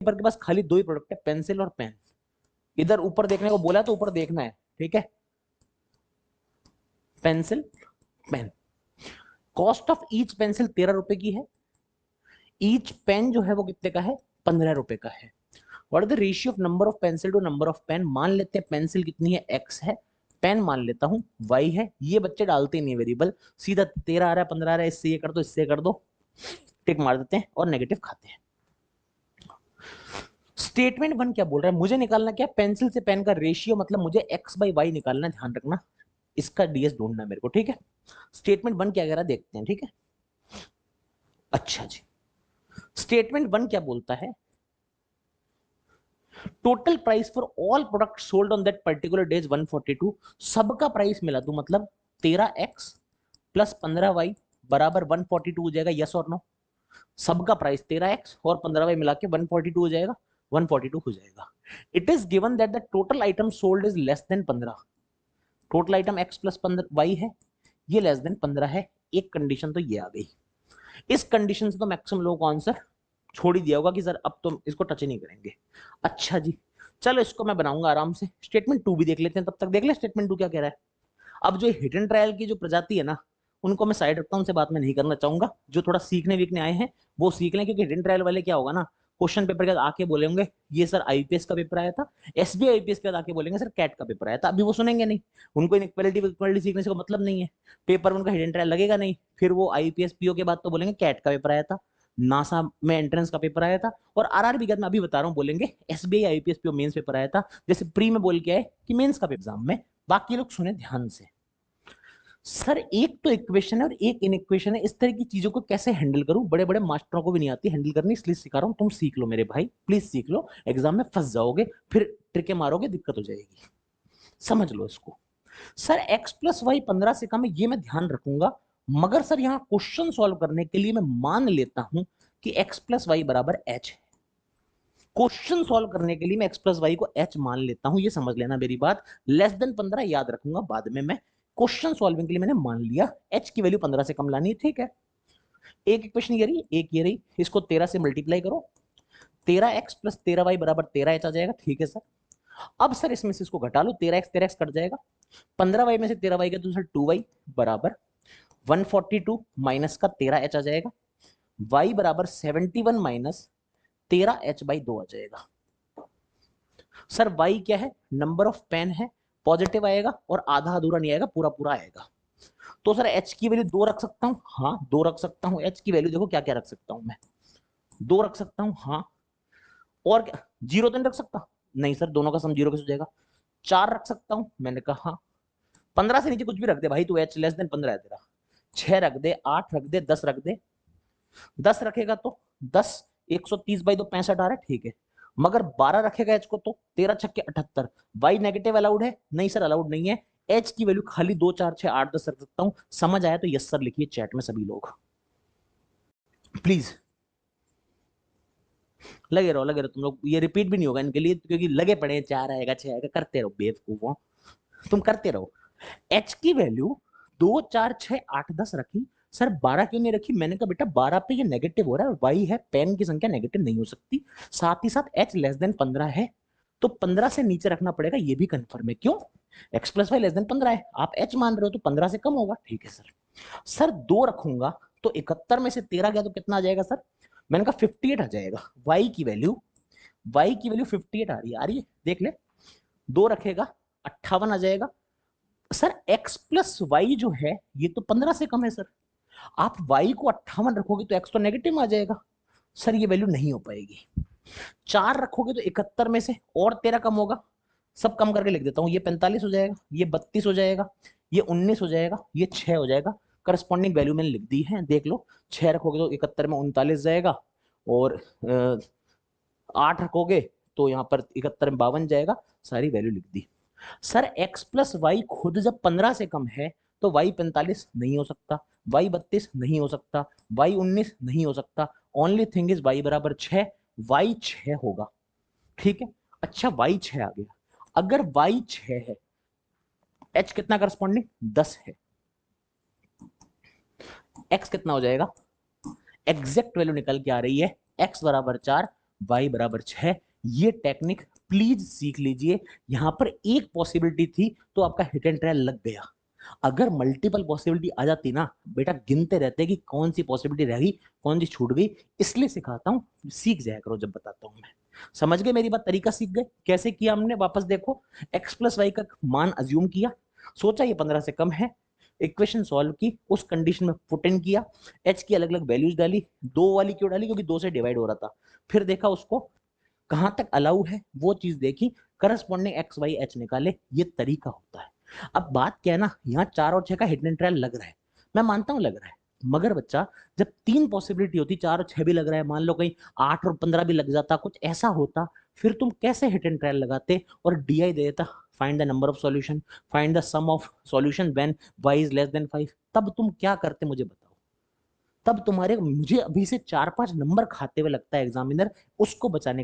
Paper के पास खाली दो ही प्रोडक्ट है, पेंसिल और पेन। इधर ऊपर देखने को बोला है तो ऊपर देखना है, ठीक है। Pencil pen, cost of each pencil 13 रुपए की है, ईच पेन जो है वो कितने का है, 15 रुपए का है। What is the ratio of number of pencil to number of pen. मान लेते हैं पेंसिल कितनी है, x है, पेन मान लेता हूं y है। ये बच्चे डालते नहीं वेरिएबल, सीधा 13 आ रहा है 15 आ रहा है, इससे ये कर दो इससे कर दो, टिक मार देते हैं और नेगेटिव खाते हैं। स्टेटमेंट 1 क्या बोल रहा है, मुझे निकालना क्या, पेंसिल से पेन का रेशियो, मतलब मुझे x बाई वाई निकालना, ध्यान रखना इसका डीएस ढूंढना है मेरे को, ठीक है। स्टेटमेंट 1 क्या कह रहा है देखते हैं, ठीक है। अच्छा जी, स्टेटमेंट 1 क्या बोलता है, total price for all product sold on that particular days 142। सबका प्राइस मिला तो मतलब 13x प्लस 15y बराबर 142 हो जाएगा, यस और नो। सबका प्राइस 13x और 15y मिला के 142 हो जाएगा, 142 हो जाएगा। It is given that the total item sold is less than 15। Total item x plus 15y है, ये लेस देन 15 है। एक कंडीशन तो ये आ गई। इस कंडीशन से तो मैक्सिमम लोगों को आंसर छोड़ ही दिया होगा कि सर अब तो इसको टच ही नहीं करेंगे। अच्छा जी, चलो इसको मैं बनाऊंगा आराम से। स्टेटमेंट 2 भी देख लेते हैं, तब तक देख ले स्टेटमेंट 2 क्या कह रहा है। अब जो हिट एंड ट्रायल की जो प्रजाति है ना, उनको मैं साइड रखता हूं, उनसे बात मैं नहीं करना चाहूंगा। जो थोड़ा सीखने वीखने आए हैं वो सीख लें, क्योंकि हिट एंड ट्रायल वाले क्या होगा ना, क्वेश्चन पेपर के बाद आके बोलेंगे ये सर आईपीएस का पेपर आया था, एसबीआई आईपीएस के बाद आके बोलेंगे सर कैट का पेपर आया था। अभी वो सुनेंगे नहीं, उनको इनइक्वालिटी इक्वालिटी सीखने से कोई मतलब नहीं है, पेपर में उनका हिट एंड ट्रायल लगेगा नहीं। फिर वो आईपीएस पीओ के बाद तो बोलेंगे कैट का पेपर आया था, नासा में एंट्रेंस का पेपर आया था, और आरआरबी का मैं अभी बता रहा हूँ बोलेंगे SBI IPS PO mains paper आया था। जैसे प्री में बोल के आए कि मेंस का एग्जाम में। बाकी लोग सुने ध्यान से। सर एक तो इक्वेशन है और एक इनइक्वेशन है, इस तरह की चीजों को कैसे हैंडल करूं, बड़े बड़े मास्टरों को भी नहीं आती हैंडल करनी, इसलिए सिखा रहा हूं। तुम सीख लो मेरे भाई, प्लीज सीख लो, एग्जाम में फंस जाओगे, फिर ट्रिके मारोगे दिक्कत हो जाएगी, समझ लो इसको। सर x प्लस वाई 15 से कम है, ये मैं ध्यान रखूंगा। मगर सर यहाँ क्वेश्चन सॉल्व करने के लिए मैं मान लेता हूं कि x प्लस वाई बराबर h है। क्वेश्चन सॉल्व करने के लिए मैं x प्लस वाई को h मान लेता हूं, ये समझ लेना मेरी बात। लेस देन 15 याद रखूंगा बाद में मैं। क्वेश्चन सॉल्विंग के लिए मैंने मान लिया h की वैल्यू 15 से कम लानी है, ठीक है। एक इक्वेशन ये रही, एक ये रही, इसको 13 से मल्टीप्लाई करो, 13x प्लस 13y बराबर 13h आ जाएगा, ठीक है सर। अब सर इसमें से इसको घटा लो, 13x कट जाएगा, 15y में से 13y का तो सर 2y बराबर 142 माइनस का 13h आ जाएगा, y बराबर 71 माइनस 13h बाई 2 आ जाएगा। सर y क्या है, नंबर ऑफ पेन है, पॉजिटिव आएगा और आधा अधूरा नहीं आएगा, पूरा पूरा आएगा। तो सर h की वैल्यू 2 रख सकता हूं, हाँ 2 रख सकता हूं। h की वैल्यू देखो क्या क्या रख सकता हूं मैं, 2 रख सकता हूं, हाँ। और क्या, 0 तो नहीं रख सकता, नहीं सर दोनों का सम 0 कैसे हो जाएगा। 4 रख सकता हूं, मैंने कहा हाँ। 15 से नीचे कुछ भी रख दे भाई, तू h लेस देन 15 है तेरा। 6 रख दे, 8 रख दे, 10 रख दे। 10 रखेगा तो 10, 130 बाई 2 65 आ रहा है, ठीक है। मगर 12 रखेगा एच को तो 13 छक्के 78। वाई नेगेटिव अलाउड है, नहीं सर अलाउड नहीं है। एच की वैल्यू खाली 2 4 6 8 10 रख सकता हूं। समझ आया तो यस सर लिखिए चैट में सभी लोग, प्लीज। लगे रहो तुम लोग, ये रिपीट भी नहीं होगा इनके लिए, क्योंकि लगे पड़े हैं 4 आएगा 6 आएगा, करते रहो बेवकूफों, तुम करते रहो। एच की वैल्यू 2 4 6 8 10 रखी, सर 12 क्यों नहीं रखी, मैंने कहा बेटा 12 पे ये नेगेटिव हो रहा है, वाई है, पेन की संख्या नेगेटिव नहीं हो सकती। साथ ही साथ एच लेस देन 15 है, तो 15 से नीचे रखना पड़ेगा, ये भी कंफर्म है। क्यों, x plus y less than 15 है, आप एच मान रहे हो तो 15 से कम होगा, ठीक है सर। सर 2 रखूंगा तो 71 में से 13 गया तो कितना आ जाएगा सर, मैंने कहा 58 आ जाएगा। वाई की वैल्यू 58 आ रही है देख ले। 2 रखेगा 58 आ जाएगा। सर x प्लस वाई जो है ये तो 15 से कम है सर, आप y को 58 रखोगे तो x तो नेगेटिव में आ जाएगा, सर ये वैल्यू नहीं हो पाएगी। 4 रखोगे तो 71 में से और 13 कम होगा, सब कम करके लिख देता हूं, ये 45 हो जाएगा, ये 32 हो जाएगा, ये 19 हो जाएगा, ये 6 हो जाएगा। करस्पॉन्डिंग वैल्यू मैंने लिख दी है, देख लो। 6 रखोगे तो 71 में 39 जाएगा, और 8 रखोगे तो यहाँ पर 71 में 52 जाएगा, सारी वैल्यू लिख दी। सर x प्लस वाई खुद जब 15 से कम है तो y 45 नहीं हो सकता, y 32 नहीं हो सकता, y 19 नहीं हो सकता। ओनली थिंग इज y बराबर 6, y 6 होगा, ठीक है। अच्छा y 6 आ गया, अगर y 6 है, h कितना करस्पॉन्डिंग 10 है, x कितना हो जाएगा, एग्जैक्ट वैल्यू निकल के आ रही है x बराबर 4, y बराबर 6। ये टेक्निक प्लीज सीख लीजिए। यहां पर एक पॉसिबिलिटी थी तो आपका हिट एंड ट्रायल लग गया। अगर मल्टीपल पॉसिबिलिटी आ जाती ना बेटा, गिनते रहते कि कौन सी पॉसिबिलिटी रह गई, कौन सी छूट गई। इसलिए सिखाता हूं, सीख जाया करो जब बताता हूं मैं। समझ गए मेरी बात? तरीका सीख गए कैसे किया हमने? वापस देखो, x प्लस वाई का मान अज्यूम किया, सोचा ये 15 से कम है, इक्वेशन सॉल्व की, उस कंडीशन में पुट इन किया, h की अलग अलग वैल्यूज डाली। दो वाली क्यों डाली? क्योंकि दो से डिवाइड हो रहा था। फिर देखा उसको कहां तक अलाउ है, वो चीज देखी, करस्पॉन्डिंग एक्स वाई एच निकाले। ये तरीका होता है। अब बात क्या है ना, यहाँ 4 और 6 का हिट एंड ट्रायल लग रहा है, मैं मानता हूं लग रहा है। मगर बच्चा, जब 3 पॉसिबिलिटी होती, 4 और 6 भी लग रहा है, मान लो कहीं 8 और 15 भी लग जाता, कुछ ऐसा होता, फिर तुम कैसे हिट एंड ट्रायल लगाते और डीआई दे देता, find the number of solution, find the sum of solution when y is less than 5। तब तुम क्या करते मुझे बताओ? तब तुम्हारे, मुझे अभी से 4-5 नंबर खाते हुए लगता है एग्जामिनर उसको बचाने के लिए